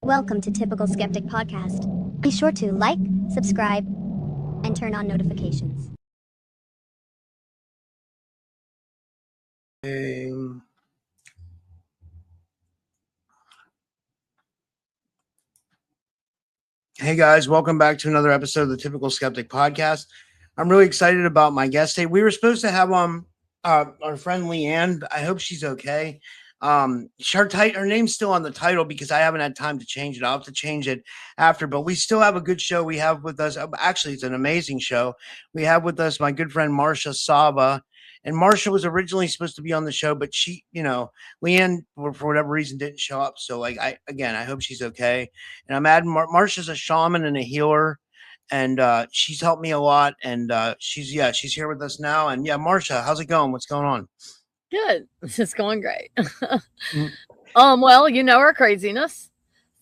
Welcome to Typical Skeptic Podcast. Be sure to like, subscribe, and turn on notifications. Hey guys, welcome back to another episode of the Typical Skeptic Podcast. I'm really excited about my guest today. We were supposed to have our friend Lee-Ann. I hope she's okay. Her name's still on the title because I haven't had time to change it. I'll have to change it after, but we still have a good show. We have with us, actually, it's an amazing show. We have with us my good friend Marcia Sava. And Marcia was originally supposed to be on the show, but she, Lee-Ann, for whatever reason, didn't show up. So, I hope she's okay. And I'm adding Marcia's a shaman and a healer, and she's helped me a lot. And she's here with us now. And yeah, Marcia, how's it going? What's going on? Good. It's going great. Well, our craziness.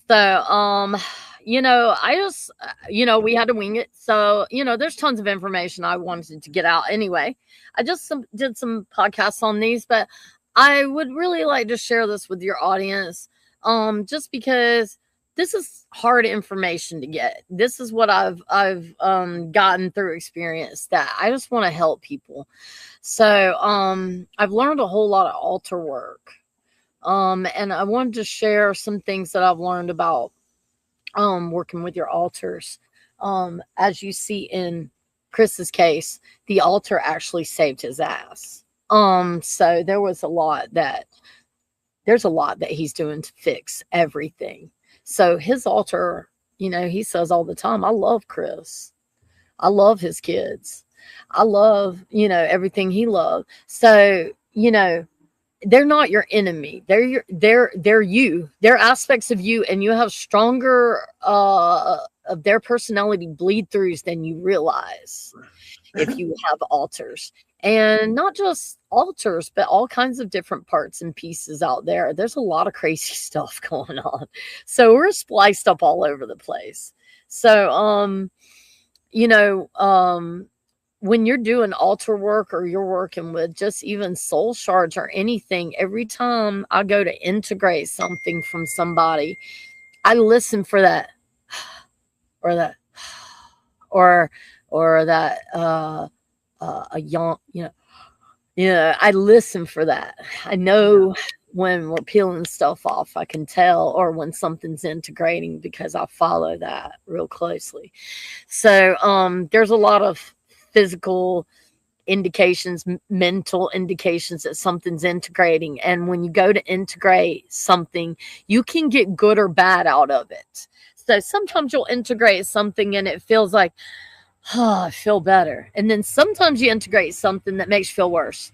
So, I just, we had to wing it. So, there's tons of information I wanted to get out anyway. I just did some podcasts on these, but I would really like to share this with your audience. Just because this is hard information to get. This is what I've gotten through experience that I just want to help people. So, I've learned a whole lot of altar work. And I wanted to share some things that I've learned about working with your altars. As you see in Chris's case, the altar actually saved his ass. So there's a lot that he's doing to fix everything. So his altar, he says all the time, I love Chris. I love his kids. I love, everything he loved. So, they're not your enemy. They're you. They're aspects of you, and you have stronger of their personality bleed throughs than you realize if you have altars. And not just altars, but all kinds of different parts and pieces out there. There's a lot of crazy stuff going on. So we're spliced up all over the place. So, when you're doing altar work or you're working with just even soul shards or anything, every time I go to integrate something from somebody, I listen for that or that a yawn, I listen for that. I know when we're peeling stuff off. I can tell, or when something's integrating, because I follow that real closely. So there's a lot of physical indications, mental indications that something's integrating. And when you go to integrate something, you can get good or bad out of it. So sometimes you'll integrate something and it feels like, oh, I feel better. And then sometimes you integrate something that makes you feel worse.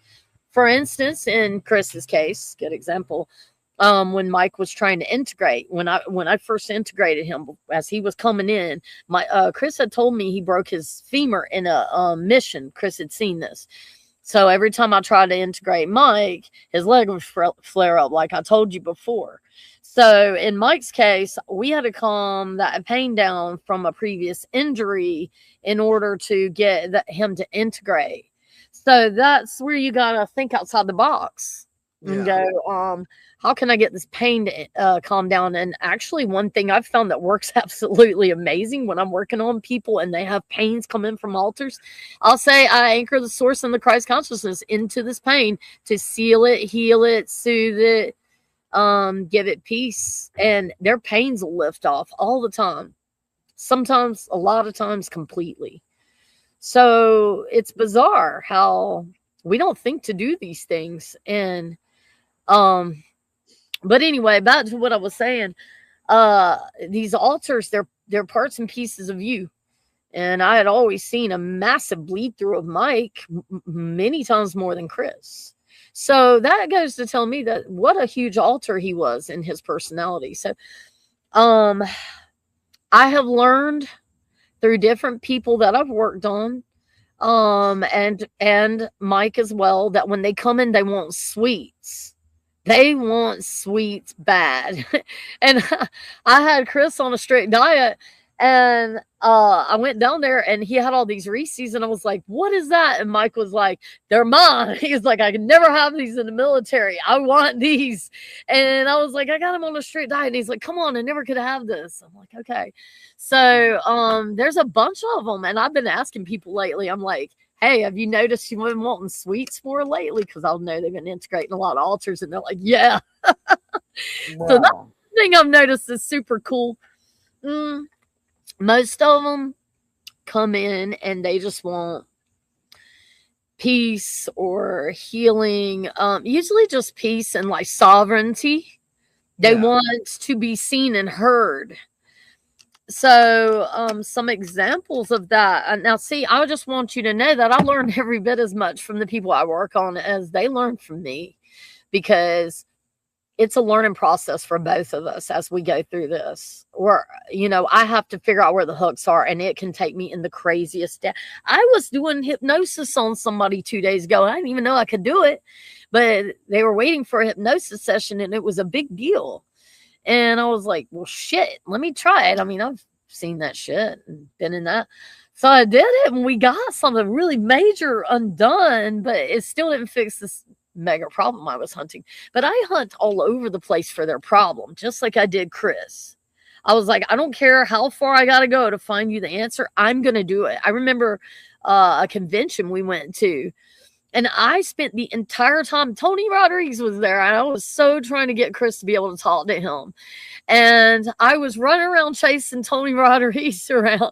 For instance, in Chris's case, good example, when Mike was trying to integrate, when I first integrated him as he was coming in, Chris had told me he broke his femur in a mission. Chris had seen this. So every time I tried to integrate Mike, his leg would flare up, like I told you before. So in Mike's case, we had to calm that pain down from a previous injury in order to get him to integrate. So that's where you got to think outside the box and go, how can I get this pain to calm down? And actually, one thing I've found that works absolutely amazing when I'm working on people and they have pains come in from altars, I'll say I anchor the source and the Christ consciousness into this pain to seal it, heal it, soothe it, give it peace, and their pains will lift off all the time. Sometimes, a lot of times, completely. So it's bizarre how we don't think to do these things. And but anyway, back to what I was saying. These altars, they're parts and pieces of you. And I had always seen a massive bleed through of Mike, many times more than Chris. So that goes to tell me that what a huge altar he was in his personality. So I have learned through different people that I've worked on, and Mike as well, that when they come in, they want sweets. They want sweets bad. And I had Chris on a strict diet, and I went down there and he had all these Reese's, and I was like, what is that? And Mike was like, they're mine. He's like, I can never have these in the military. I want these. And I was like, I got him on a strict diet. And he's like, come on, I never could have this. I'm like, okay. So there's a bunch of them. And I've been asking people lately, I'm like, hey, have you noticed you've been wanting sweets more lately? Because I'll know they've been integrating a lot of altars. And they're like, yeah. Wow. So that's the thing I've noticed is super cool. Most of them come in and they just want peace or healing, usually just peace and like sovereignty. They want to be seen and heard. So some examples of that. Now, see, I just want you to know that I learned every bit as much from the people I work on as they learn from me, because it's a learning process for both of us as we go through this. Or, I have to figure out where the hooks are, and it can take me in the craziest. I was doing hypnosis on somebody 2 days ago. I didn't even know I could do it, but they were waiting for a hypnosis session, and it was a big deal. And I was like, well, shit, let me try it. I mean, I've seen that shit and been in that. So I did it, and we got something really major undone, but it still didn't fix this mega problem I was hunting. But I hunt all over the place for their problem, just like I did Chris. I was like, I don't care how far I got to go to find you the answer. I'm going to do it. I remember a convention we went to, and I spent the entire time, Tony Rodriguez was there, and I was so trying to get Chris to be able to talk to him. And I was running around chasing Tony Rodriguez around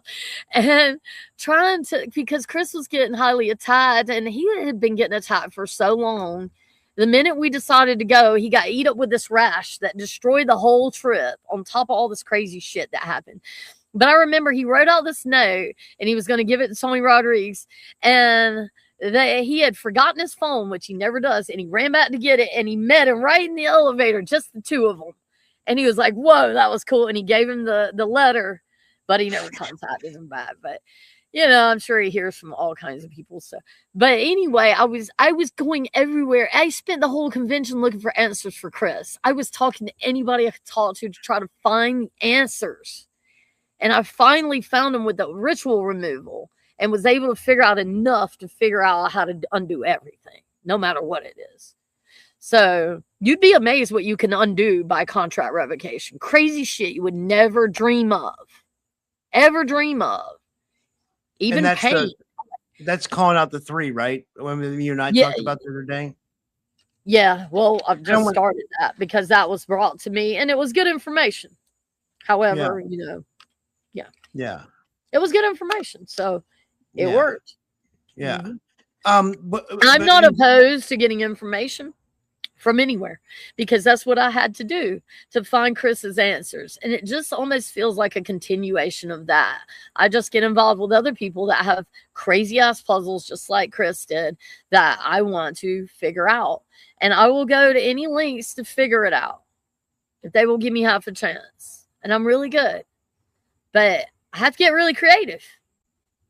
and trying to, because Chris was getting highly attacked, and he had been getting attacked for so long. The minute we decided to go, he got eat up with this rash that destroyed the whole trip on top of all this crazy shit that happened. But I remember he wrote out this note, and he was going to give it to Tony Rodriguez, and he had forgotten his phone, which he never does, and he ran back to get it, and he met him right in the elevator, just the two of them. And he was like, whoa, that was cool. And he gave him the letter, but he never contacted him back. But, I'm sure he hears from all kinds of people. So, but anyway, I was going everywhere. I spent the whole convention looking for answers for Chris. I was talking to anybody I could talk to try to find the answers. And I finally found him with the ritual removal, and was able to figure out enough to figure out how to undo everything, no matter what it is. So you'd be amazed what you can undo by contract revocation. Crazy shit you would never dream of. Ever dream of. Even pain. That's calling out the three, right? When you and I talked about the other day. Yeah, well, I've just want- started that because that was brought to me and it was good information. However, Yeah. it was good information, so it Yeah. worked. Yeah. But I'm not opposed to getting information from anywhere because that's what I had to do to find Chris's answers. And it just almost feels like a continuation of that. I just get involved with other people that have crazy ass puzzles, just like Chris did, that I want to figure out. And I will go to any lengths to figure it out if they will give me half a chance. And I'm really good, but I have to get really creative.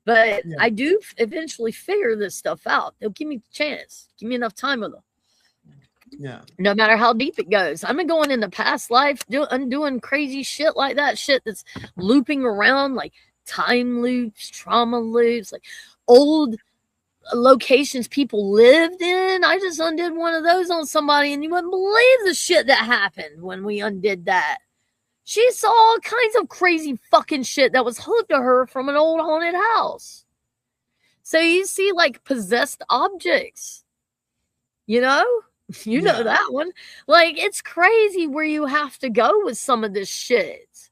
But I do eventually figure this stuff out. They'll give me the chance. Give me enough time with them. Yeah. No matter how deep it goes. I've been going into past life, undoing crazy shit like that. Shit that's looping around, like time loops, trauma loops, like old locations people lived in. I just undid one of those on somebody, and you wouldn't believe the shit that happened when we undid that. She saw all kinds of crazy fucking shit that was hooked to her from an old haunted house. So you see, like, possessed objects. You know? You know that one. Like, it's crazy where you have to go with some of this shit.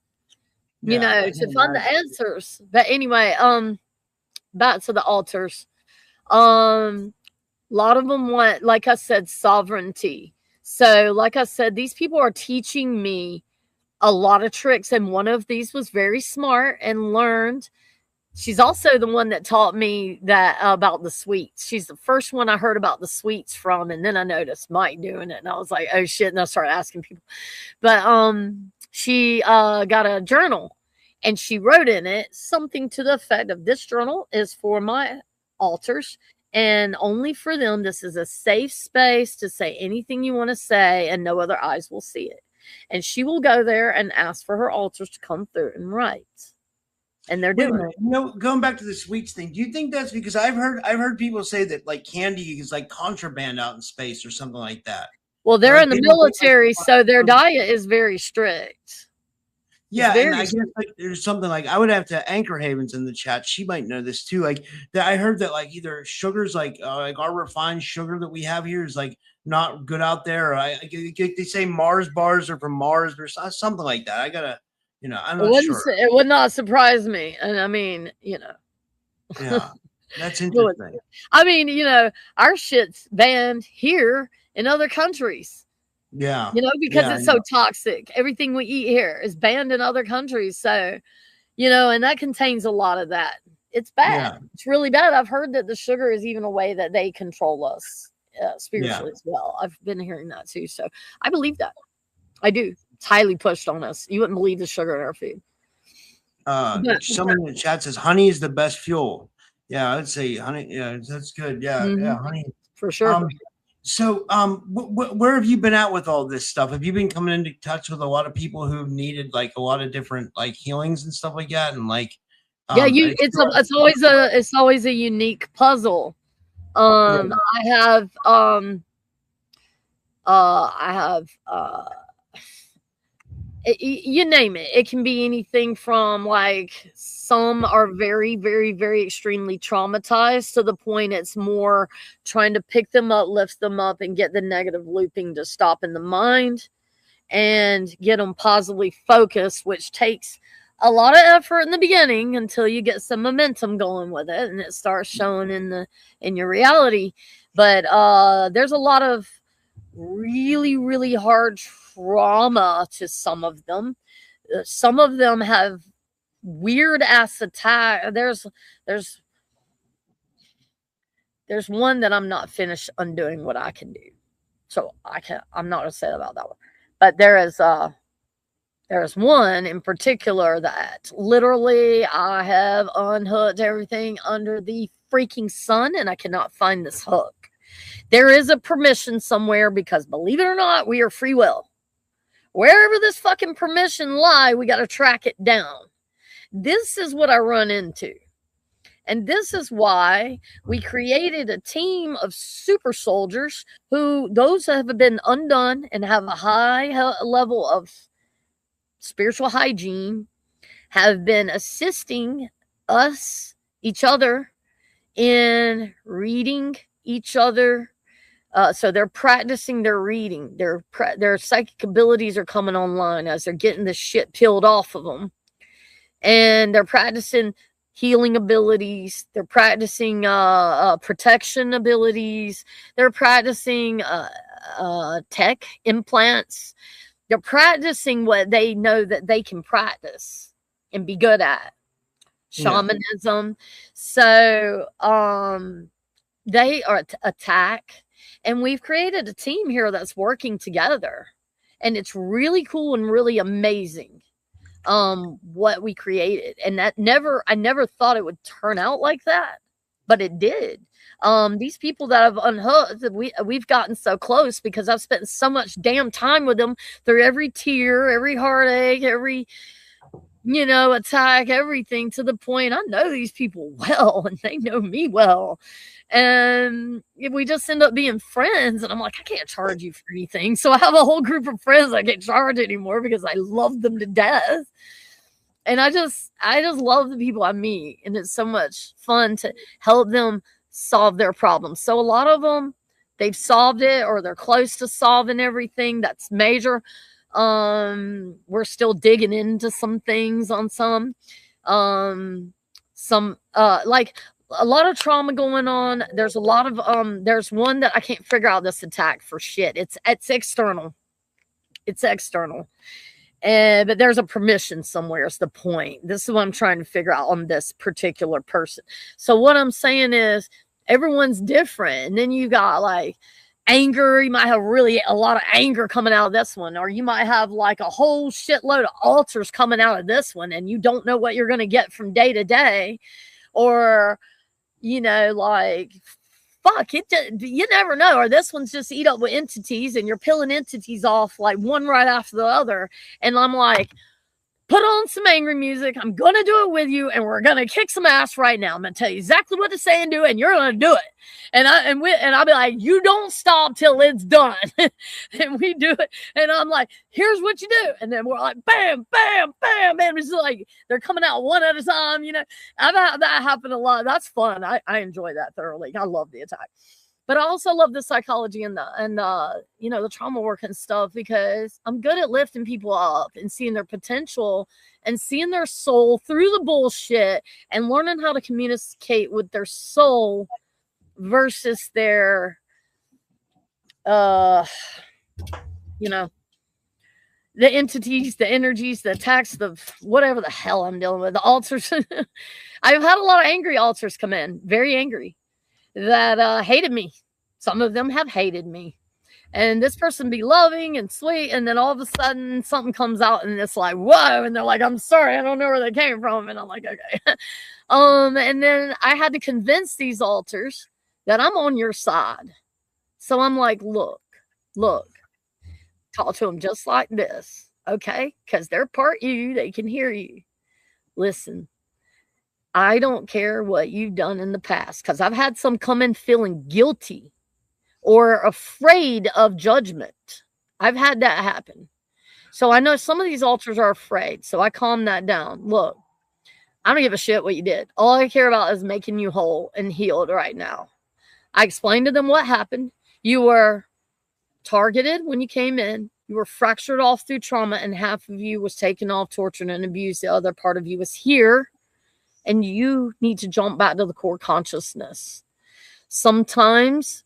You know, to find the answers. But anyway, back to the altars. A lot of them want, like I said, sovereignty. So, like I said, these people are teaching me a lot of tricks, and one of these was very smart and learned. She's also the one that taught me that about the sweets. She's the first one I heard about the sweets from, and then I noticed Mike doing it, and I was like, oh shit, and I started asking people. But she got a journal, and she wrote in it something to the effect of, this journal is for my altars, and only for them. This is a safe space to say anything you want to say, and no other eyes will see it. And she will go there and ask for her altars to come through and write. And they're doing it. You know, going back to the sweets thing, do you think that's because I've heard people say that like candy is like contraband out in space or something like that? Well, they're in the military, so their diet is very strict. Yeah, and I guess like there's something like I would have to Anchor Havens in the chat. She might know this too. Like that, I heard that like either sugars like our refined sugar that we have here is like not good out there. Or they say Mars bars are from Mars or something like that. I gotta, you know, I'm not sure. It would not surprise me, and I mean, you know, yeah, that's interesting. I mean, you know, our shit's banned here in other countries. Yeah. You know, because it's so toxic. Everything we eat here is banned in other countries. So, you know, and that contains a lot of that. It's bad. Yeah. It's really bad. I've heard that the sugar is even a way that they control us spiritually as well. I've been hearing that too. So I believe that. I do. It's highly pushed on us. You wouldn't believe the sugar in our food. Someone in the chat says honey is the best fuel. Yeah, I'd say honey. Yeah, that's good. Yeah, yeah, honey. For sure. So, where have you been at with all this stuff? Have you been coming into touch with a lot of people who needed like a lot of different like healings and stuff like that? And like, it's always a unique puzzle. I have you name it. It can be anything from like some are very, very, very extremely traumatized to the point it's more trying to pick them up, lift them up, and get the negative looping to stop in the mind and get them positively focused, which takes a lot of effort in the beginning until you get some momentum going with it and it starts showing in your reality. But there's a lot of really, really hard trauma to some of them. Some of them have weird ass attack. There's one that I'm not finished undoing what I can do. So I'm not gonna say about that one. But there's one in particular that literally I have unhooked everything under the freaking sun and I cannot find this hook. There is a permission somewhere because believe it or not, we are free will. Wherever this fucking permission lie, we got to track it down. This is what I run into. And this is why we created a team of super soldiers who those have been undone and have a high level of spiritual hygiene, have been assisting us, each other, in reading each other, So they're practicing their reading. Their psychic abilities are coming online as they're getting this shit peeled off of them. And they're practicing healing abilities. They're practicing protection abilities. They're practicing tech implants. They're practicing what they know that they can practice and be good at. Shamanism. Yeah. So they are attack. And we've created a team here that's working together. And it's really cool and really amazing what we created. And I never thought it would turn out like that, but it did. These people that I've unhooked, we've gotten so close because I've spent so much damn time with them through every tear, every heartache, every attack, everything, to the point I know these people well and they know me well. And we just end up being friends. And I'm like, I can't charge you for anything. So I have a whole group of friends I can't charge anymore because I love them to death. And I just love the people I meet. And it's so much fun to help them solve their problems. So a lot of them, they've solved it or they're close to solving everything that's major. We're still digging into some things on some like a lot of trauma going on. There's a lot of there's one that I can't figure out this attack for shit. It's external. It's external. But there's a permission somewhere is the point. This is what I'm trying to figure out on this particular person. So what I'm saying is everyone's different. And then you got like anger. You might have really a lot of anger coming out of this one, or you might have like a whole shitload of altars coming out of this one, and you don't know what you're going to get from day to day. Or, like, fuck it, you never know. Or this one's just eat up with entities, and you're peeling entities off like one right after the other. And I'm like, put on some angry music. I'm going to do it with you, and we're going to kick some ass right now. I'm going to tell you exactly what to say and do, and you're going to do it. And I'll be like, you don't stop till it's done. And we do it. And I'm like, here's what you do. And then we're like, bam, bam, bam. And it's like, they're coming out one at a time. I've had that happen a lot. That's fun. I enjoy that thoroughly. I love the attack. But I also love the psychology and the trauma work and stuff, because I'm good at lifting people up and seeing their potential and seeing their soul through the bullshit and learning how to communicate with their soul versus their, the entities, the energies, the attacks, the whatever the hell I'm dealing with, the altars. I've had a lot of angry altars come in, very angry, that hated me. Some of them have hated me. And this person be loving and sweet, and then all of a sudden something comes out and it's like, whoa, and they're like, I'm sorry, I don't know where they came from. And I'm like, okay. And then I had to convince these altars that I'm on your side. So I'm like, look, talk to them just like this, okay? Because they're part you, they can hear you. Listen, I don't care what you've done in the past, because I've had some come in feeling guilty or afraid of judgment. I've had that happen. So I know some of these altars are afraid. So I calm that down. Look, I don't give a shit what you did. All I care about is making you whole and healed right now. I explained to them what happened. You were targeted when you came in. You were fractured off through trauma, and half of you was taken off, tortured, and abused. The other part of you was here. And you need to jump back to the core consciousness. Sometimes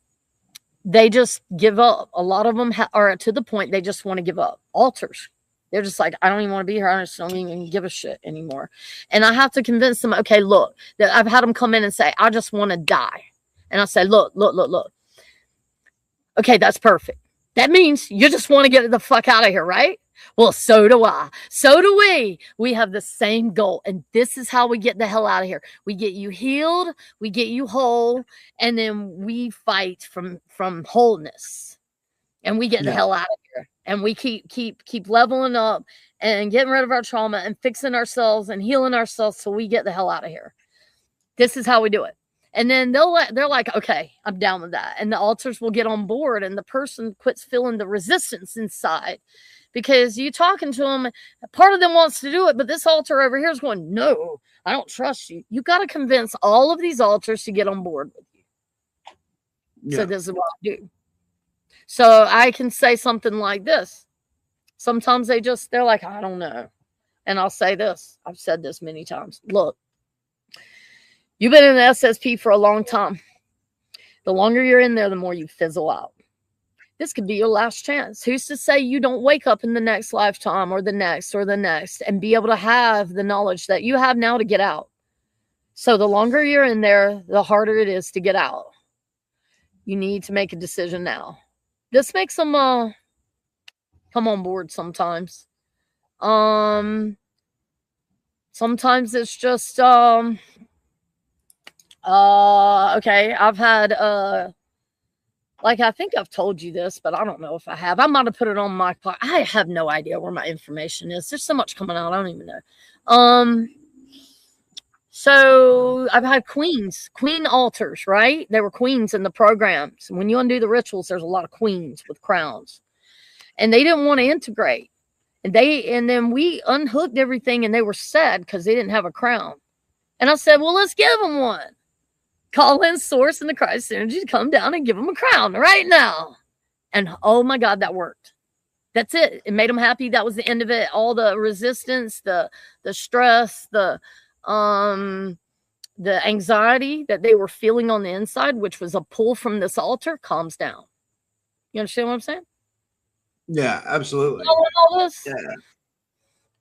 they just give up. A lot of them are to the point they just want to give up. Altars. They're just like, I don't even want to be here. I just don't even give a shit anymore. And I have to convince them, okay, look, that I've had them come in and say, I just want to die. And I say, look. Okay, that's perfect. That means you just want to get the fuck out of here, right? Well, so do I. So do we. We have the same goal. And this is how we get the hell out of here. We get you healed. We get you whole. And then we fight from wholeness. And we get the hell out of here. And we keep leveling up and getting rid of our trauma and fixing ourselves and healing ourselves so we get the hell out of here. This is how we do it. And then they're like, okay, I'm down with that. And the altars will get on board, and the person quits feeling the resistance inside. Because you talking to them, part of them wants to do it, but this altar over here is going, no, I don't trust you. You got to convince all of these altars to get on board with you. Yeah. So this is what I do. So I can say something like this. Sometimes they're like, I don't know. And I'll say this. I've said this many times. Look, you've been in the SSP for a long time. The longer you're in there, the more you fizzle out. This could be your last chance. Who's to say you don't wake up in the next lifetime or the next and be able to have the knowledge that you have now to get out? So the longer you're in there, the harder it is to get out. You need to make a decision now. This makes them come on board sometimes. Sometimes it's just okay, I've had like, I think I've told you this, but I don't know if I have. I might have put it on my podcast. I have no idea where my information is. There's so much coming out. I don't even know. So I've had queen altars, right? They were queens in the programs. When you undo the rituals, there's a lot of queens with crowns. And they didn't want to integrate. And then we unhooked everything, and they were sad because they didn't have a crown. And I said, well, let's give them one. Call in Source and the Christ Energy to come down and give them a crown right now. And oh my God, that worked. That's it. It made them happy. That was the end of it. All the resistance, the stress, the anxiety that they were feeling on the inside, which was a pull from this altar, calms down. You understand what I'm saying? Yeah, absolutely. All this? Yeah.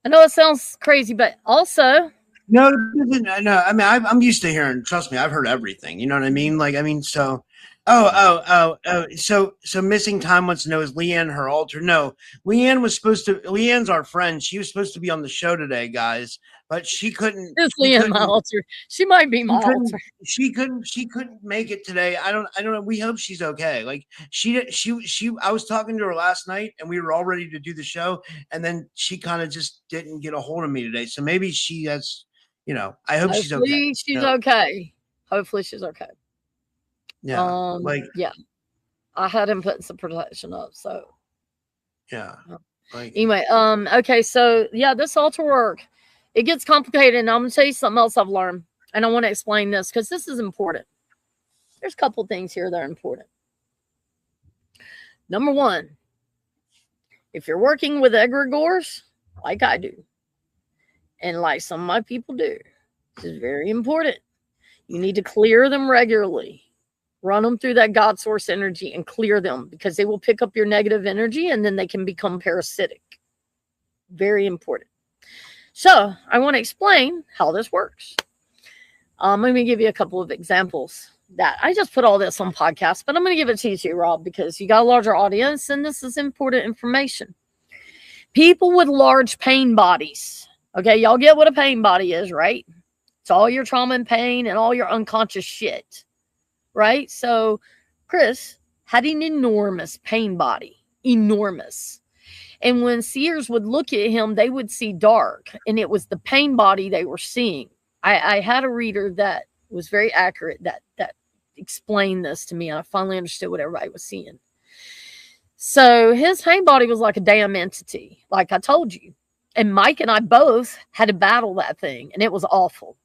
I know it sounds crazy, but also... No. I mean, I'm used to hearing. Trust me, I've heard everything. You know what I mean? Like, I mean, so. So missing time wants to know, is Lee-Ann her alter? No, Lee-Ann was supposed to. Lee-Ann's our friend. She was supposed to be on the show today, guys, but she couldn't. Is Lee-Ann my alter? She might be my alter. She couldn't make it today. I don't know. We hope she's okay. Like she. I was talking to her last night, and we were all ready to do the show, and then she kind of just didn't get a hold of me today. So maybe she has. You know, I hope she's okay. She's okay. Hopefully she's okay. Yeah. Yeah. I had him putting some protection up, so yeah. Anyway, okay, so yeah, this altar work, it gets complicated, and I'm gonna tell you something else I've learned, and I want to explain this because this is important. There's a couple things here that are important. Number one, if you're working with egregores, like I do, and like some of my people do, this is very important. You need to clear them regularly. Run them through that God source energy and clear them, because they will pick up your negative energy and then they can become parasitic. Very important. So I want to explain how this works. Let me give you a couple of examples. That I just put all this on podcast, but I'm going to give it to you too, Rob, because you got a larger audience and this is important information. People with large pain bodies. Okay, y'all get what a pain body is, right? It's all your trauma and pain and all your unconscious shit, right? So Chris had an enormous pain body, enormous. And when seers would look at him, they would see dark, and it was the pain body they were seeing. I had a reader that was very accurate that explained this to me, and I finally understood what everybody was seeing. So his pain body was like a damn entity, like I told you. And Mike and I both had to battle that thing, and it was awful.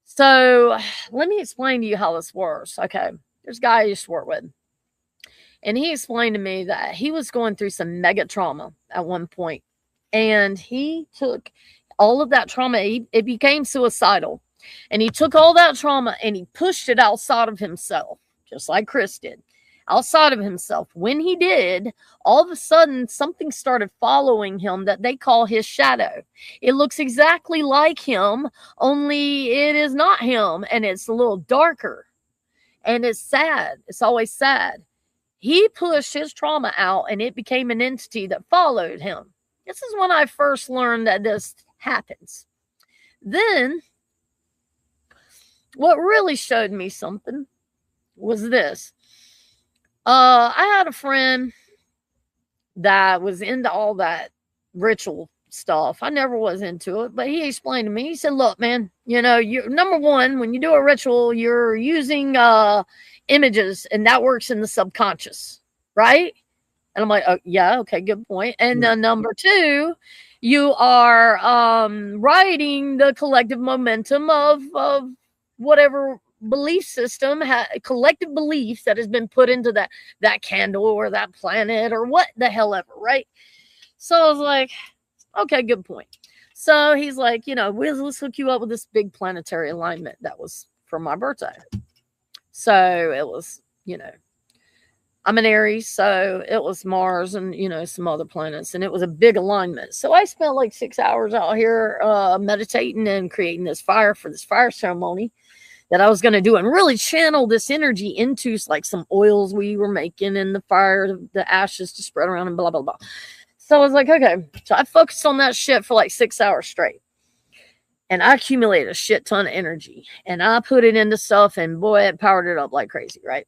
So let me explain to you how this works. Okay, there's a guy I used to work with, and he explained to me that he was going through some mega trauma at one point, and he took all of that trauma. It became suicidal, and he took all that trauma and he pushed it outside of himself, just like Chris did. Outside of himself. When he did, all of a sudden something started following him that they call his shadow. It looks exactly like him, only it is not him, and it's a little darker, and it's sad. It's always sad. He pushed his trauma out, and it became an entity that followed him. This is when I first learned that this happens. Then what really showed me something was this. I had a friend that was into all that ritual stuff. I never was into it, but he explained to me, he said, look, man, you know, you number one, when you do a ritual, you're using images, and that works in the subconscious, right? And I'm like, oh, yeah, okay, good point. And then number two, you are riding the collective momentum of whatever belief system, collective beliefs that has been put into that candle or that planet or what the hell ever, right? So I was like, okay, good point. So he's like, let's hook you up with this big planetary alignment that was for my birthday. So it was, I'm an Aries, so it was Mars and, some other planets, and it was a big alignment. So I spent like 6 hours out here meditating and creating this fire for this fire ceremony that I was going to do and really channel this energy into like some oils we were making in the fire, the ashes to spread around and blah, blah, blah. So I was like, okay. So I focused on that shit for like 6 hours straight. And I accumulated a shit ton of energy. And I put it into stuff, and boy, it powered it up like crazy, right?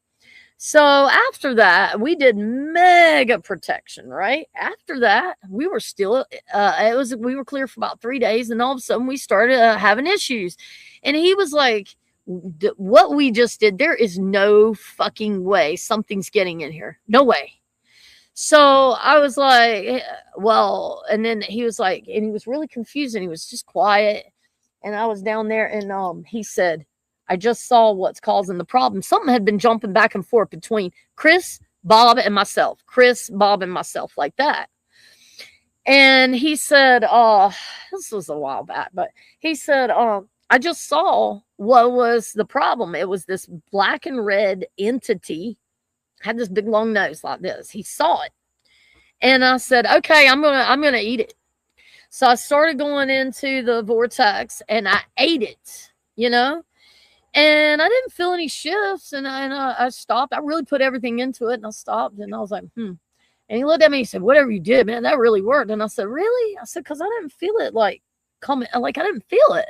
So after that, we did mega protection, right? After that, we were still, we were clear for about 3 days, and all of a sudden we started having issues. And he was like, what we just did, there is no fucking way something's getting in here. No way. So I was like, well, and then he was like, and he was really confused, and he was just quiet. And I was down there, and he said, I just saw what's causing the problem. Something had been jumping back and forth between Chris, Bob, and myself. Chris, Bob, and myself, like that. And he said, this was a while back, but he said, I just saw what was the problem. It was this black and red entity, had this big long nose like this. He saw it. And I said, okay, I'm gonna eat it. So I started going into the vortex, and I ate it, and I didn't feel any shifts, and I stopped. I really put everything into it, and I stopped, and I was like, And he looked at me and he said, whatever you did, man, that really worked. And I said, really? I said, because I didn't feel it like coming, like I didn't feel it.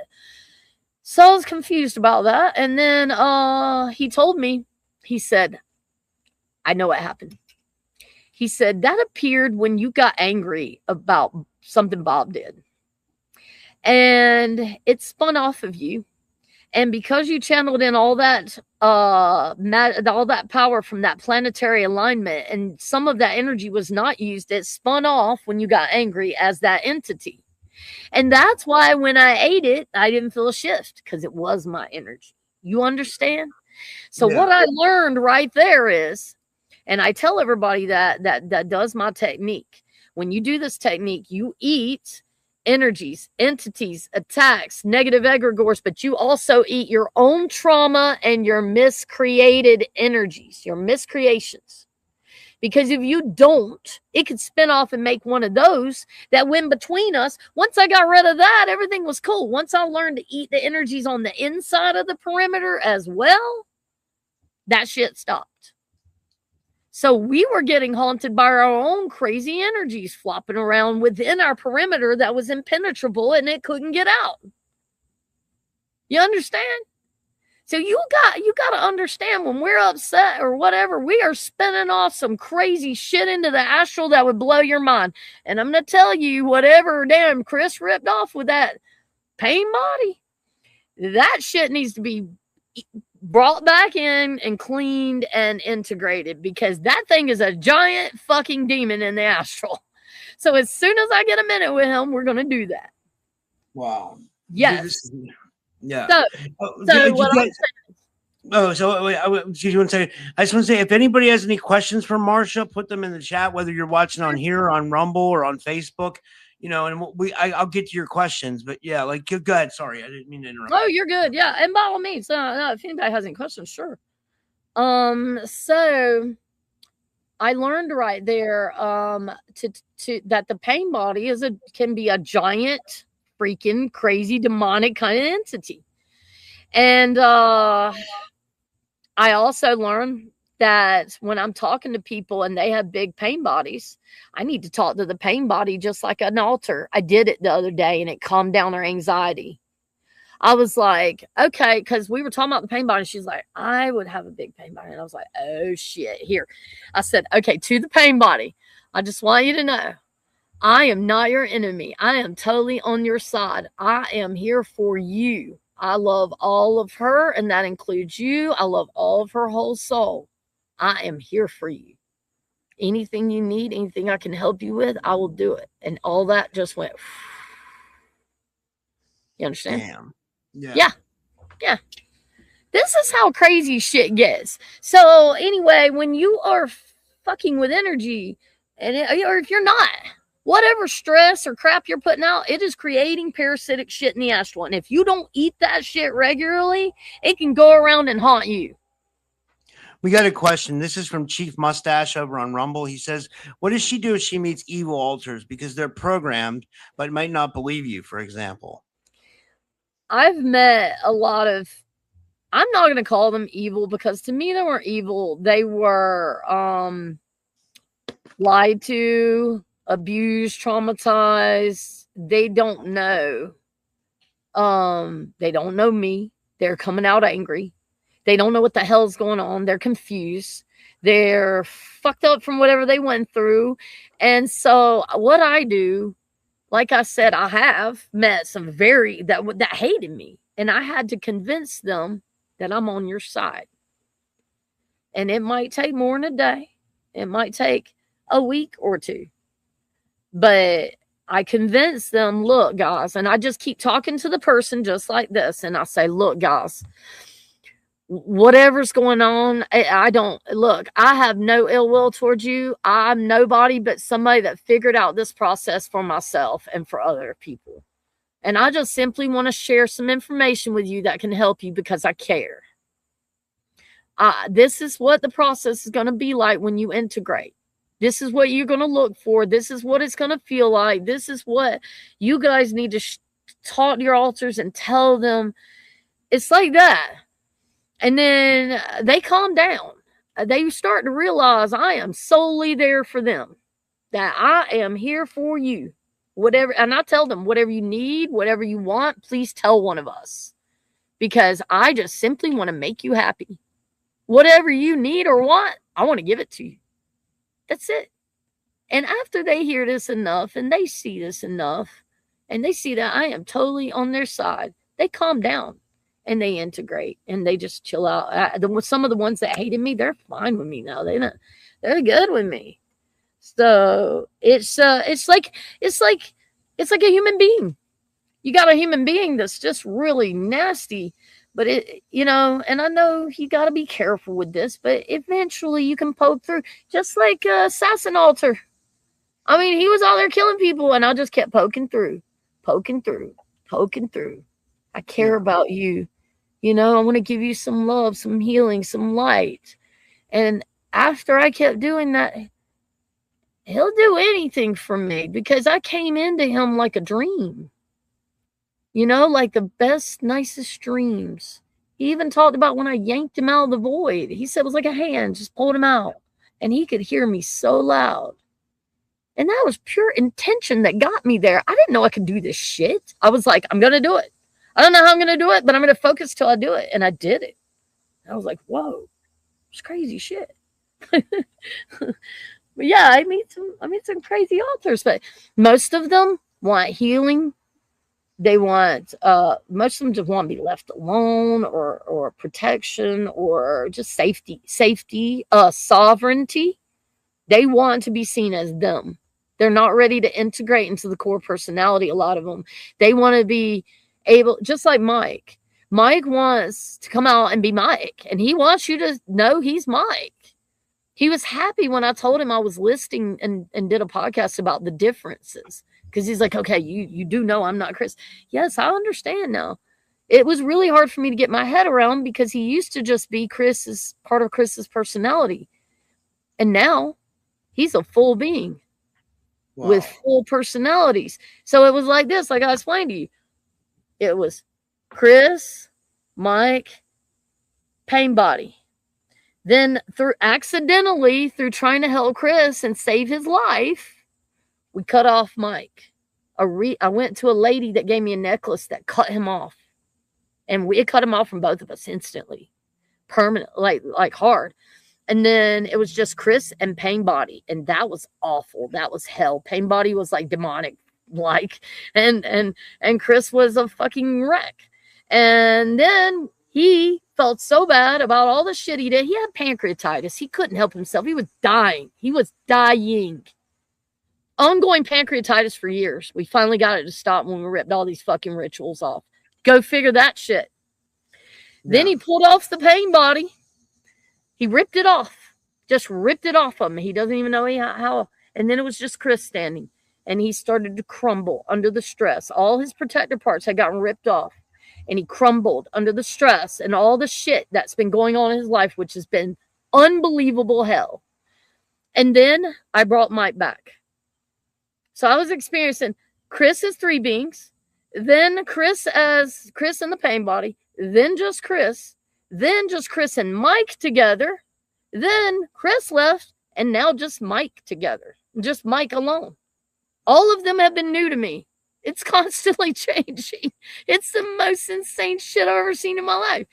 So I was confused about that. And then he told me, he said, I know what happened. He said, that appeared when you got angry about something Bob did. And it spun off of you. And because you channeled in all that power from that planetary alignment, and some of that energy was not used, it spun off when you got angry as that entity. And that's why when I ate it, I didn't feel a shift, because it was my energy. You understand? So what I learned right there is, and I tell everybody that does my technique, when you do this technique, you eat energies, entities, attacks, negative egregores, but you also eat your own trauma and your miscreated energies, your miscreations. Because if you don't, it could spin off and make one of those that went between us. Once I got rid of that, everything was cool. Once I learned to eat the energies on the inside of the perimeter as well, that shit stopped. So we were getting haunted by our own crazy energies flopping around within our perimeter that was impenetrable, and it couldn't get out. You understand? So you got to understand, when we're upset or whatever, we are spinning off some crazy shit into the astral that would blow your mind. And I'm going to tell you, whatever damn Chris ripped off with that pain body, that shit needs to be brought back in and cleaned and integrated, because that thing is a giant fucking demon in the astral. So as soon as I get a minute with him, we're going to do that. Wow. Yes. Yeah. So what I'm saying. Oh, so wait, excuse me one second. I just want to say, if anybody has any questions for Marcia, put them in the chat, whether you're watching on here, on Rumble, or on Facebook. And I'll get to your questions, but yeah, like, go ahead. Sorry, I didn't mean to interrupt. Oh, you're good. Yeah, and by all means, if anybody has any questions, sure. So I learned right there, that the pain body can be a giant, freaking crazy, demonic kind of entity, and I also learned that when I'm talking to people and they have big pain bodies, I need to talk to the pain body just like an altar. I did it the other day, and it calmed down her anxiety. I was like, okay, because we were talking about the pain body. She's like, I would have a big pain body. And I was like, oh, shit. Here. I said, okay, to the pain body, I just want you to know, I am not your enemy. I am totally on your side. I am here for you. I love all of her, and that includes you. I love all of her whole soul. I am here for you. Anything you need, anything I can help you with, I will do it. And all that just went. You understand? Damn. Yeah. Yeah. This is how crazy shit gets. So anyway, when you are fucking with energy, or if you're not, whatever stress or crap you're putting out, it is creating parasitic shit in the astral. And if you don't eat that shit regularly, it can go around and haunt you. We got a question. This is from Chief Mustache over on Rumble. He says, what does she do if she meets evil alters? Because they're programmed, but might not believe you, for example. I've met a lot of, I'm not going to call them evil, because to me they weren't evil. They were lied to, abused, traumatized. They don't know. They don't know me. They're coming out angry. They don't know what the hell's going on. They're confused. They're fucked up from whatever they went through. And so what I do, like I said, I have met some that hated me. And I had to convince them that I'm on your side. And it might take more than a day. It might take a week or two. But I convince them, look, guys, and I just keep talking to the person just like this. And I say, look, guys, whatever's going on, I have no ill will towards you. I'm nobody but somebody that figured out this process for myself and for other people. And I just simply want to share some information with you that can help you because I care. This is what the process is going to be like when you integrate. This is what you're going to look for. This is what it's going to feel like. This is what you guys need to talk to your alters and tell them. It's like that. And then they calm down. They start to realize I am solely there for them, that I am here for you. Whatever. And I tell them, whatever you need, whatever you want, please tell one of us, because I just simply want to make you happy. Whatever you need or want, I want to give it to you. That's it. And after they hear this enough and they see this enough and they see that I am totally on their side, they calm down and they integrate and they just chill out. Some of the ones that hated me, they're fine with me now. They're good with me. So it's like a human being. You got a human being that's just really nasty. But and I know you got to be careful with this, but eventually you can poke through, just like Assassin Altar. I mean, he was out there killing people, and I just kept poking through. I care about you. I want to give you some love, some healing, some light. And after I kept doing that, he'll do anything for me, because I came into him like a dream. Like the best, nicest dreams. He even talked about when I yanked him out of the void. He said it was like a hand, just pulled him out. And he could hear me so loud. And that was pure intention that got me there. I didn't know I could do this shit. I was like, I'm going to do it. I don't know how I'm going to do it, but I'm going to focus till I do it. And I did it. And I was like, whoa, it's crazy shit. But yeah, I meet some crazy authors, but most of them want healing. They want, most of them just want to be left alone, or protection, or just safety, sovereignty. They want to be seen as them. They're not ready to integrate into the core personality. A lot of them, they want to be able, just like Mike. Mike wants to come out and be Mike, and he wants you to know he's Mike. He was happy when I told him I was listing and did a podcast about the differences. Because he's like, okay, you do know I'm not Chris. Yes, I understand now. It was really hard for me to get my head around, because he used to just be part of Chris's personality. And now he's a full being with full personalities. So it was like this, like I explained to you. It was Chris, Mike, Pain Body. Then through trying to help Chris and save his life, we cut off Mike. I went to a lady that gave me a necklace that cut him off. And it cut him off from both of us instantly. Permanent, like hard. And then it was just Chris and Pain Body. And that was awful. That was hell. Pain Body was like demonic. And Chris was a fucking wreck. And then he felt so bad about all the shit he did. He had pancreatitis. He couldn't help himself. He was dying. Ongoing pancreatitis for years. We finally got it to stop when we ripped all these fucking rituals off. Go figure that shit. Then he pulled off the pain body. He ripped it off. Just ripped it off of him. He doesn't even know how. And then it was just Chris standing. And he started to crumble under the stress. All his protector parts had gotten ripped off. And he crumbled under the stress and all the shit that's been going on in his life, which has been unbelievable hell. And then I brought Mike back. So I was experiencing Chris as three beings, then Chris as Chris in the pain body, then just Chris and Mike together, then Chris left, and now just Mike together, just Mike alone. All of them have been new to me. It's constantly changing. It's the most insane shit I've ever seen in my life.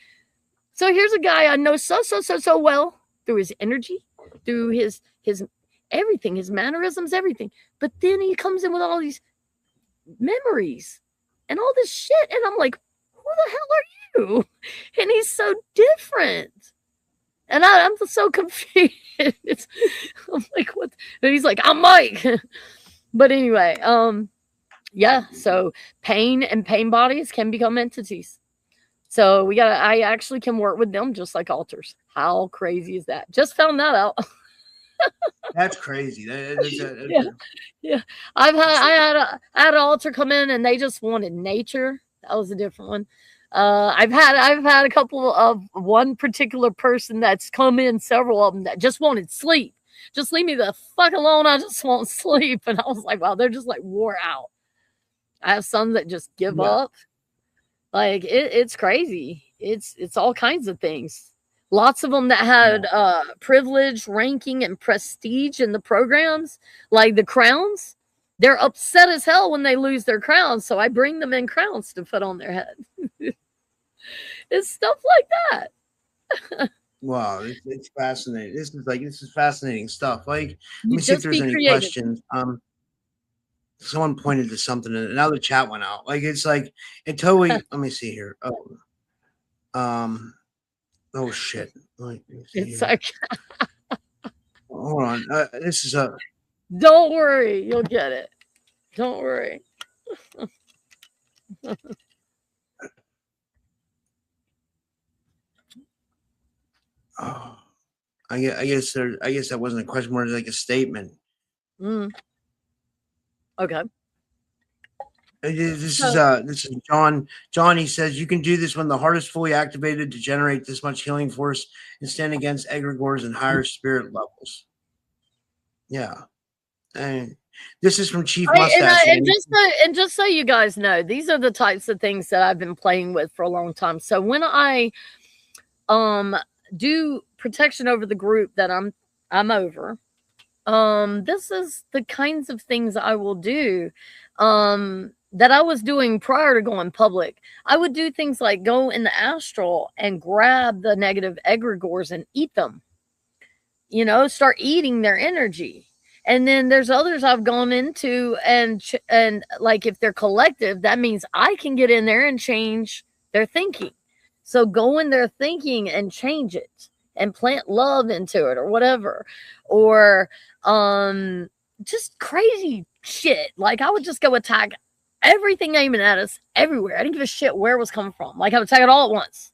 So here's a guy I know so well through his energy, through his everything, his mannerisms, everything. But then he comes in with all these memories and all this shit. And I'm like, who the hell are you? And he's so different. And I'm so confused. I'm like, what? And he's like, I'm Mike. But anyway, yeah, so pain and pain bodies can become entities. So I actually can work with them just like altars. How crazy is that? Just found that out. That's crazy. Yeah. I had an altar come in and they just wanted nature. That was a different one. I've had a couple of one particular person that's come in, several of them that just wanted sleep. Just leave me the fuck alone. I just want sleep. And I was like, wow, they're just like wore out. I have some that just give up. Like it's crazy. It's all kinds of things. Lots of them that had privilege, ranking, and prestige in the programs, like the crowns. They're upset as hell when they lose their crowns. So I bring them in crowns to put on their head. It's stuff like that. Wow, it's fascinating. This is fascinating stuff. Like, let me see if there's any questions. Someone pointed to something and now the chat went out. Like, it's like it totally. Let me see here. Oh shit. It's like, hold on. This is a. Don't worry, you'll get it. Don't worry. Oh, I guess that wasn't a question, more like a statement. Okay. This is John. John, he says you can do this when the heart is fully activated to generate this much healing force and stand against egregores and higher spirit levels. Yeah. And this is from Chief Mustache. And just so you guys know, these are the types of things that I've been playing with for a long time. So when I do protection over the group that I'm over, this is the kinds of things I will do that I was doing prior to going public. I would do things like go in the astral and grab the negative egregores and eat them, start eating their energy. And then there's others I've gone into and like if they're collective, that means I can get in there and change their thinking. So go in their thinking and change it and plant love into it or whatever. Or just crazy shit. Like I would just go attack everything aiming at us everywhere. I didn't give a shit where it was coming from. Like I would attack it all at once.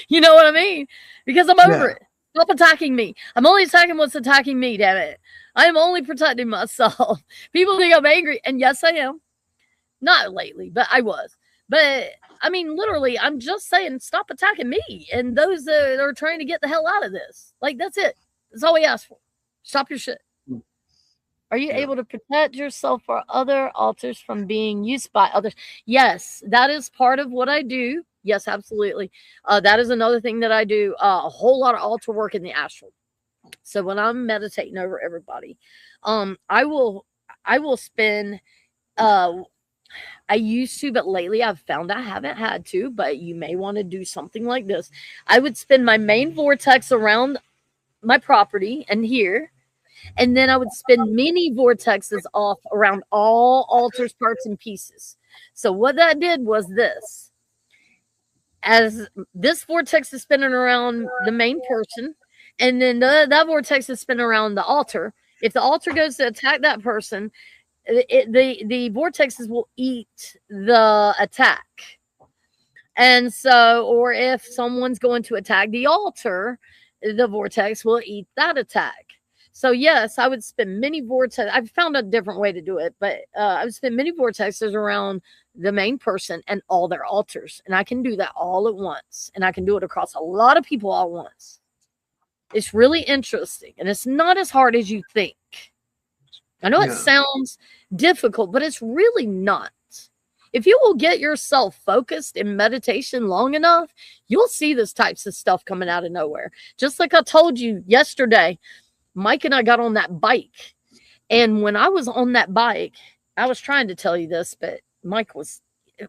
You know what I mean? Because I'm over it. Stop attacking me. I'm only attacking what's attacking me, damn it. I am only protecting myself. People think I'm angry. And yes, I am. Not lately, but I was. But I mean, literally, I'm just saying, stop attacking me and those that are trying to get the hell out of this. Like, that's it. That's all we ask for. Stop your shit. Are you able to protect yourself or other altars from being used by others? Yes, that is part of what I do. Yes, absolutely. That is another thing that I do. A whole lot of altar work in the astral. So when I'm meditating over everybody, I will spend. I used to, but lately I've found I haven't had to. But you may want to do something like this. I would spin my main vortex around my property and here. And then I would spin mini vortexes off around all altars, parts, and pieces. So what that did was this. As this vortex is spinning around the main person, and then that vortex is spinning around the altar. If the altar goes to attack that person, the vortexes will eat the attack. And so, or if someone's going to attack the altar, the vortex will eat that attack. So yes, I would spend many vortexes. I've found a different way to do it, but I would spend many vortexes around the main person and all their altars. And I can do that all at once. And I can do it across a lot of people all at once. It's really interesting. And it's not as hard as you think. I know it sounds difficult, but it's really not. If you will get yourself focused in meditation long enough, you'll see this types of stuff coming out of nowhere. Just like I told you yesterday, Mike and I got on that bike. And when I was on that bike, I was trying to tell you this, but Mike was,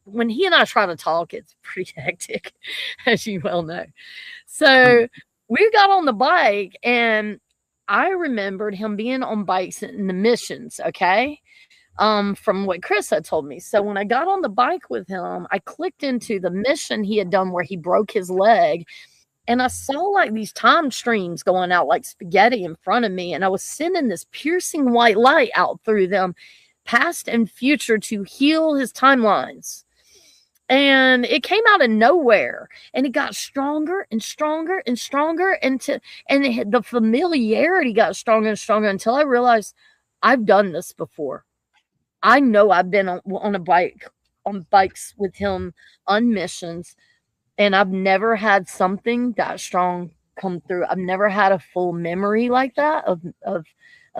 when he and I try to talk, it's pretty hectic, as you well know. So we got on the bike, and I remembered him being on bikes in the missions, okay? From what Chris had told me. So when I got on the bike with him, I clicked into the mission he had done where he broke his leg. And I saw like these time streams going out like spaghetti in front of me. And I was sending this piercing white light out through them, past and future, to heal his timelines. And it came out of nowhere, and it got stronger and stronger and stronger. And the familiarity got stronger and stronger until I realized I've done this before. I know I've been on a bike, on bikes with him on missions, and I've never had something that strong come through. I've never had a full memory like that of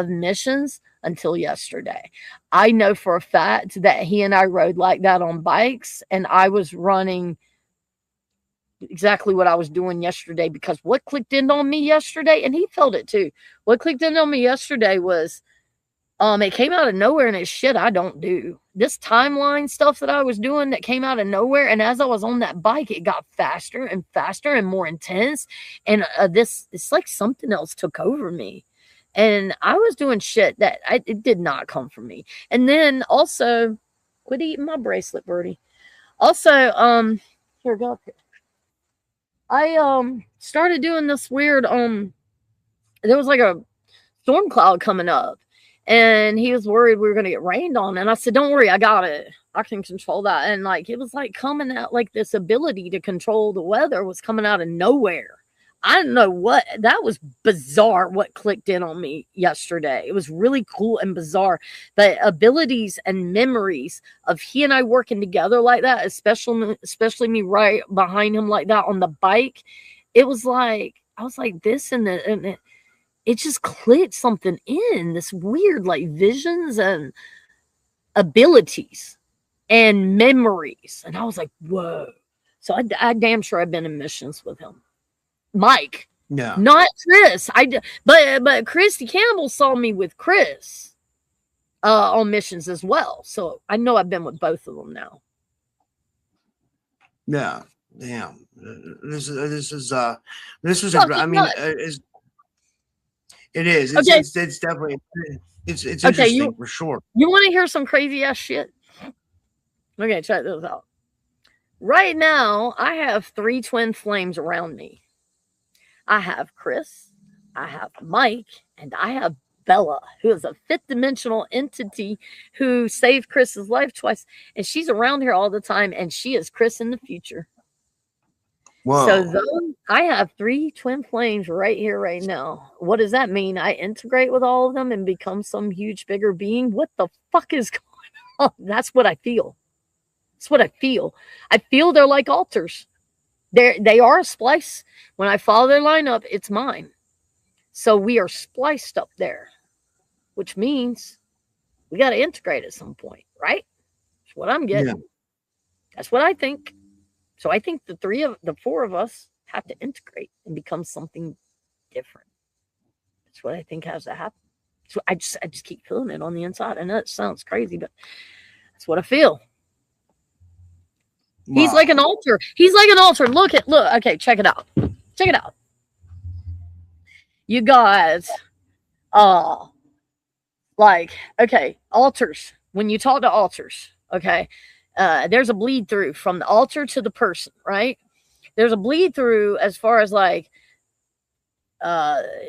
missions until yesterday. I know for a fact that he and I rode like that on bikes, and I was running exactly what I was doing yesterday, because what clicked in on me yesterday, and he felt it too. What clicked in on me yesterday was, it came out of nowhere, and it's shit I don't do. This timeline stuff that I was doing that came out of nowhere, and as I was on that bike, it got faster and faster and more intense, and it's like something else took over me, and I was doing shit that it did not come from me. And then also, quit eating my bracelet, Birdie. Also, here, go up here. I started doing this weird, there was like a storm cloud coming up. And he was worried we were going to get rained on. And I said, don't worry, I got it. I can control that. And like, it was like coming out, like this ability to control the weather was coming out of nowhere. I don't know what, that was bizarre what clicked in on me yesterday. It was really cool and bizarre. The abilities and memories of he and I working together like that, especially me right behind him like that on the bike. It was like, I was like this and it just clicked something in this weird, like visions and abilities and memories. And I was like, whoa. So I damn sure I've been in missions with him. Mike. Yeah. Not Chris. But Christy Campbell saw me with Chris on missions as well. So I know I've been with both of them now. Yeah. Damn. This was I mean, it is. It's, okay. It's definitely, it's okay, interesting for sure. You want to hear some crazy ass shit? Okay, check this out. Right now, I have 3 twin flames around me. I have Chris, I have Mike, and I have Bella, who is a 5th dimensional entity who saved Chris's life twice. And she's around here all the time, and she is Chris in the future. Whoa. So I have 3 twin flames right here, right now. What does that mean? I integrate with all of them and become some huge, bigger being? What the fuck is going on? That's what I feel. That's what I feel. I feel they're like altars. They are a splice. When I follow their lineup, it's mine. So we are spliced up there, which means we got to integrate at some point, right? That's what I'm getting. Yeah. That's what I think. So I think the 4 of us have to integrate and become something different. That's what I think has to happen. So I just keep feeling it on the inside. I know it sounds crazy, but that's what I feel. Wow. He's like an altar. He's like an altar. Look. Okay, check it out. Check it out. You guys, okay, altars. When you talk to altars, okay, there's a bleed through from the altar to the person, right? There's a bleed through as far as like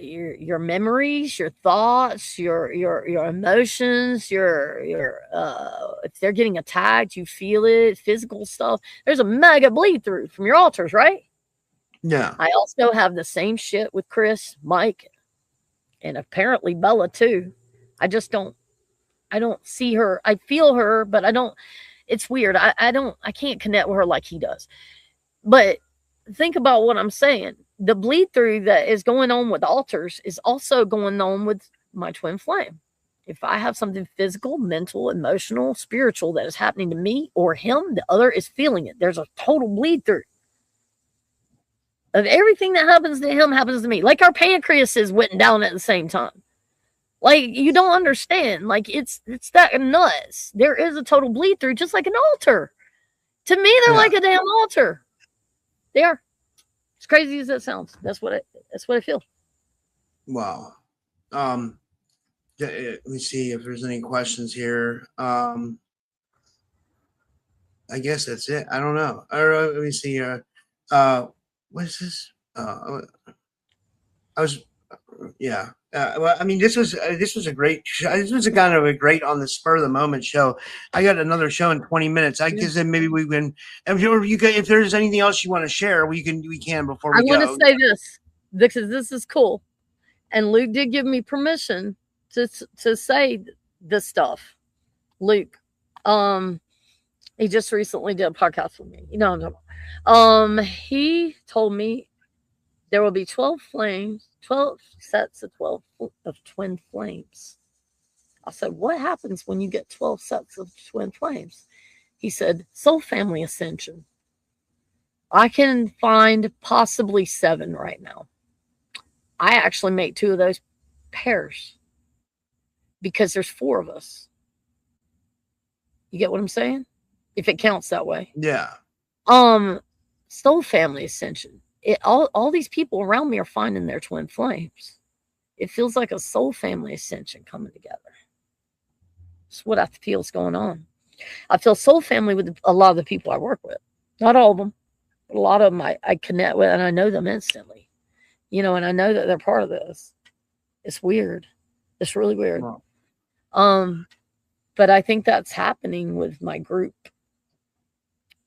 your memories, your thoughts, your emotions, your if they're getting attacked, you feel it, physical stuff. There's a mega bleed through from your altars, right? Yeah. I also have the same shit with Chris, Mike, and apparently Bella too. I don't see her. I feel her, but I don't. It's weird. I can't connect with her like he does. But think about what I'm saying. The bleed through that is going on with altars is also going on with my twin flame. If I have something physical, mental, emotional, spiritual that is happening to me or him, the other is feeling it. There's a total bleed through of everything that happens to him happens to me. Like our pancreases went down at the same time. Like, you don't understand. Like, it's that nuts. There is a total bleed through, just like an altar. To me, they're like a damn altar. They are. As crazy as that sounds, that's what I feel. Wow. Let me see if there's any questions here. I guess that's it. I don't know. Let me see here. What is this? Well, I mean, this was a great. This was a kind of a great on the spur of the moment show. I got another show in 20 minutes. I guess then maybe we can. If there's anything else you want to share, we can before we go. I want to say this because this is cool, and Luke did give me permission to say this stuff. Luke, he just recently did a podcast with me. You know what I'm talking about. He told me there will be 12 flames. 12 sets of 12 of twin flames. I said, what happens when you get 12 sets of twin flames? He said, soul family ascension. I can find possibly 7 right now. I actually make 2 of those pairs because there's 4 of us. You get what I'm saying? If it counts that way. Yeah. Soul family ascension. All these people around me are finding their twin flames. It feels like a soul family ascension coming together. It's what I feel is going on. I feel soul family with a lot of the people I work with. Not all of them, but a lot of them I connect with, and I know them instantly. You know, and I know that they're part of this. It's weird. It's really weird. Wow. But I think that's happening with my group.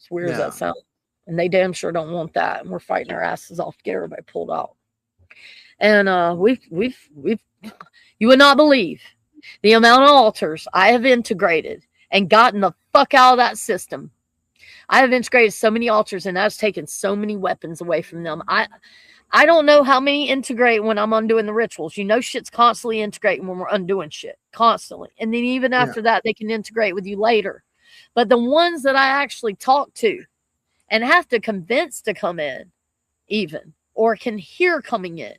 As weird as that sounds. And they damn sure don't want that. And we're fighting our asses off to get everybody pulled out. And we've you would not believe the amount of altars I have integrated and gotten the fuck out of that system. I have integrated so many altars, and that's taken so many weapons away from them. I don't know how many integrate when I'm undoing the rituals. You know, shit's constantly integrating when we're undoing shit. Constantly. And then even after that, they can integrate with you later. But the ones that I actually talk to and have to convince to come in, even, or can hear coming in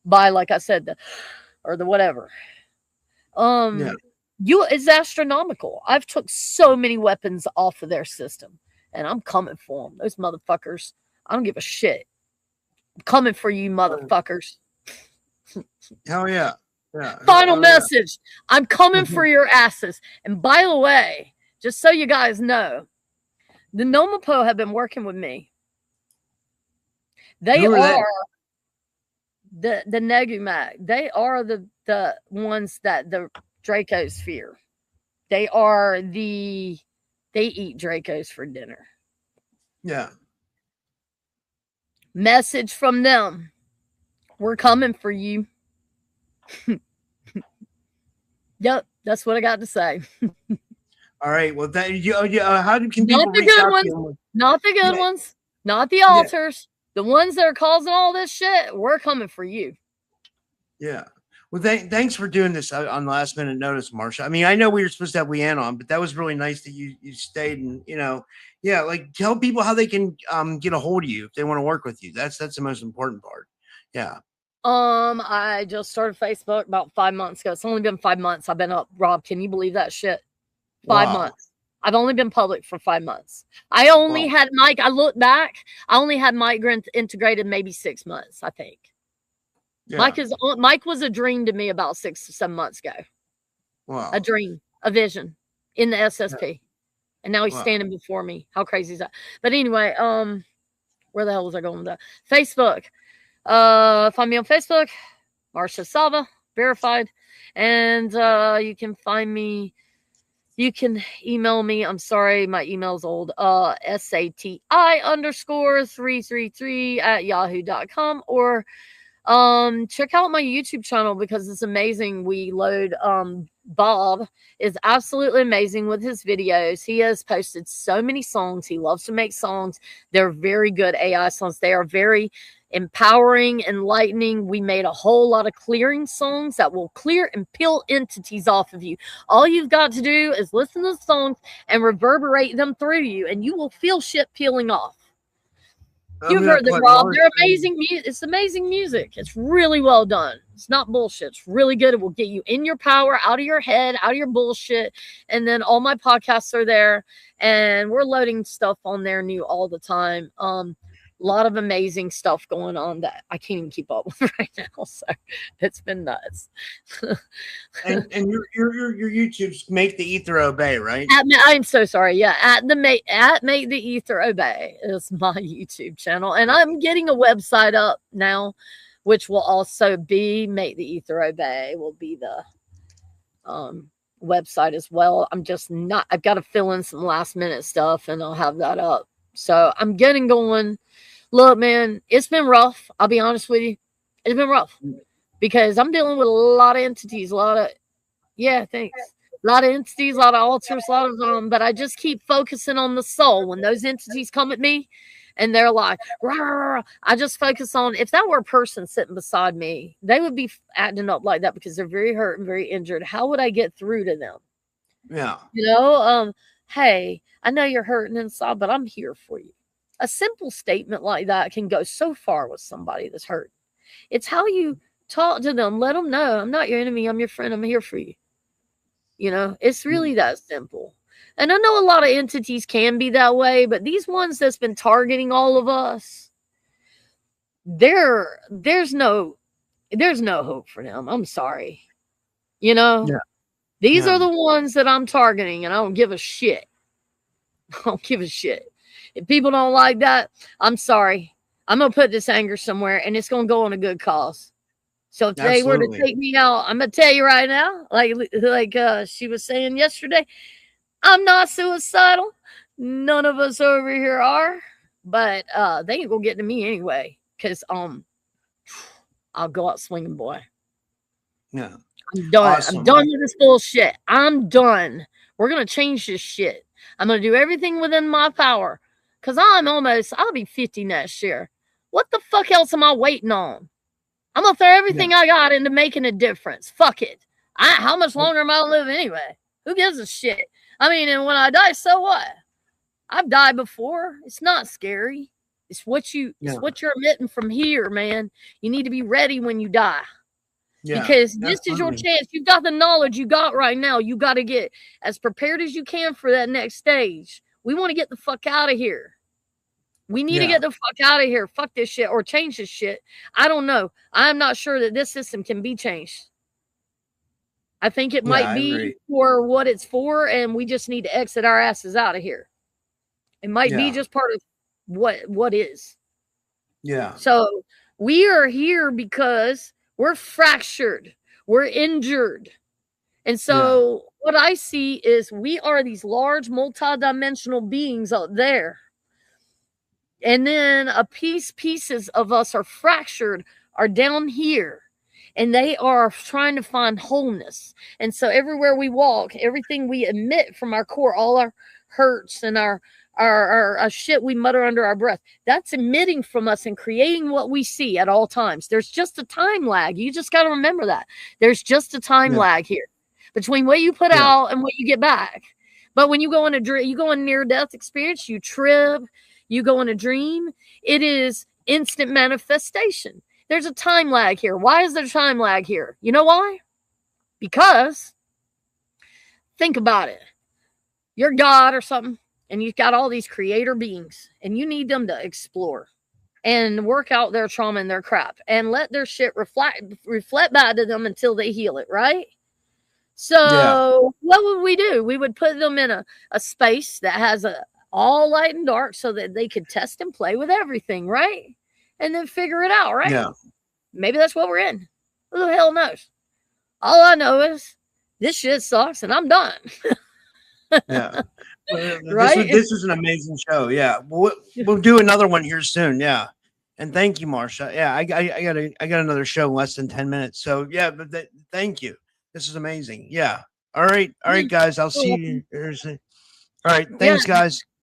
by, like I said, the whatever. It's astronomical. I've took so many weapons off of their system, and I'm coming for them. Those motherfuckers, I don't give a shit. I'm coming for you, motherfuckers. Hell yeah. Final message. I'm coming for your asses. And by the way, just so you guys know, the Nomapo have been working with me. They are the Negumac. They are the ones that the Dracos fear. They eat Dracos for dinner. Yeah. Message from them. We're coming for you. Yep, that's what I got to say. All right. Well, how can people not the reach good out ones, to you? Not the good ones, not the altars, the ones that are causing all this shit. We're coming for you. Yeah. Well, thanks for doing this on last minute notice, Marcia. I mean, I know we were supposed to have Lee-Ann on, but that was really nice that you stayed and like tell people how they can get a hold of you if they want to work with you. That's the most important part. Yeah. I just started Facebook about 5 months ago. It's only been 5 months. I've been up. Rob, can you believe that shit? 5 months. I've only been public for 5 months. I only had Mike. I look back. I only had Mike integrated maybe 6 months, I think. Yeah. Mike was a dream to me about 6 or 7 months ago. Wow. A dream, a vision in the SSP. Yeah. And now he's standing before me. How crazy is that? But anyway, where the hell was I going with that? Facebook. Find me on Facebook, Marcia Sava, verified. And you can find me. You can email me. I'm sorry, my email's old. SATI_333 @yahoo.com, or check out my YouTube channel because it's amazing. We load Bob is absolutely amazing with his videos. He has posted so many songs. He loves to make songs. They're very good AI songs. They are very empowering, enlightening. We made a whole lot of clearing songs that will clear and peel entities off of you. All you've got to do is listen to the songs and reverberate them through you, and you will feel shit peeling off. You've heard them, Rob. They're amazing. It's amazing music. It's really well done. It's not bullshit. It's really good. It will get you in your power, out of your head, out of your bullshit. And then all my podcasts are there, and we're loading stuff on there new all the time. A lot of amazing stuff going on that I can't even keep up with right now. So it's been nuts. and your YouTube's Make the Ether Obey, right? I'm so sorry. Yeah, at Make the Ether Obey is my YouTube channel, and I'm getting a website up now, which will also be Make the Ether Obey. Will be the website as well. I'm just not. I've got to fill in some last minute stuff, and I'll have that up. So I'm getting going. Look, man, it's been rough. I'll be honest with you. It's been rough because I'm dealing with a lot of entities, a lot of entities, a lot of altars, a lot of them. But I just keep focusing on the soul. When those entities come at me and they're like, rah, rah, rah, I just focus on, if that were a person sitting beside me, they would be acting up like that because they're very hurt and very injured. How would I get through to them? Yeah. You know, hey, I know you're hurting inside, but I'm here for you. A simple statement like that can go so far with somebody that's hurt. It's how you talk to them. Let them know, I'm not your enemy. I'm your friend. I'm here for you. You know, it's really that simple. And I know a lot of entities can be that way, but these ones that's been targeting all of us, there's no hope for them. I'm sorry. You know, these are the ones that I'm targeting, and I don't give a shit. I don't give a shit. If people don't like that, I'm sorry. I'm going to put this anger somewhere, and it's going to go on a good cause. So if they were to take me out, I'm going to tell you right now, like she was saying yesterday, I'm not suicidal. None of us over here are. But they ain't going to get to me anyway, because I'll go out swinging, boy. Yeah. I'm done. Awesome. I'm done with this bullshit. I'm done. We're going to change this shit. I'm going to do everything within my power. Because I'll be 50 next year. What the fuck else am I waiting on? I'm going to throw everything I got into making a difference. Fuck it. How much longer am I going to live anyway? Who gives a shit? I mean, and when I die, so what? I've died before. It's not scary. It's what you're emitting from here, man. You need to be ready when you die. Yeah, because this is your chance. You've got the knowledge you got right now. You got to get as prepared as you can for that next stage. We want to get the fuck out of here. We need to get the fuck out of here. Fuck this shit or change this shit. I don't know. I'm not sure that this system can be changed. I think it might be for what it's for, and we just need to exit our asses out of here. It might be just part of what is. Yeah. So we are here because we're fractured. We're injured. And so what I see is we are these large multidimensional beings out there. And then pieces of us are fractured, are down here. And they are trying to find wholeness. And so everywhere we walk, everything we emit from our core, all our hurts and our shit we mutter under our breath, that's emitting from us and creating what we see at all times. There's just a time lag. You just got to remember that. There's just a time lag here between what you put out and what you get back. But when you go in near-death experience, you trip, you go in a dream, it is instant manifestation. There's a time lag here. Why is there a time lag here? You know why? Because, think about it. You're God or something, and you've got all these creator beings, and you need them to explore and work out their trauma and their crap and let their shit reflect back to them until they heal it, right? So what would we do? We would put them in a space that has all light and dark so that they could test and play with everything, right? and then figure it out, right? Yeah. Maybe that's what we're in. Who the hell knows? All I know is this shit sucks and I'm done. Yeah. Right? This was an amazing show. Yeah. We'll do another one here soon. Yeah. And thank you, Marcia. Yeah, I got another show in less than 10 minutes. So yeah, but thank you. This is amazing. Yeah. All right, guys. I'll see you. All right. Thanks, guys.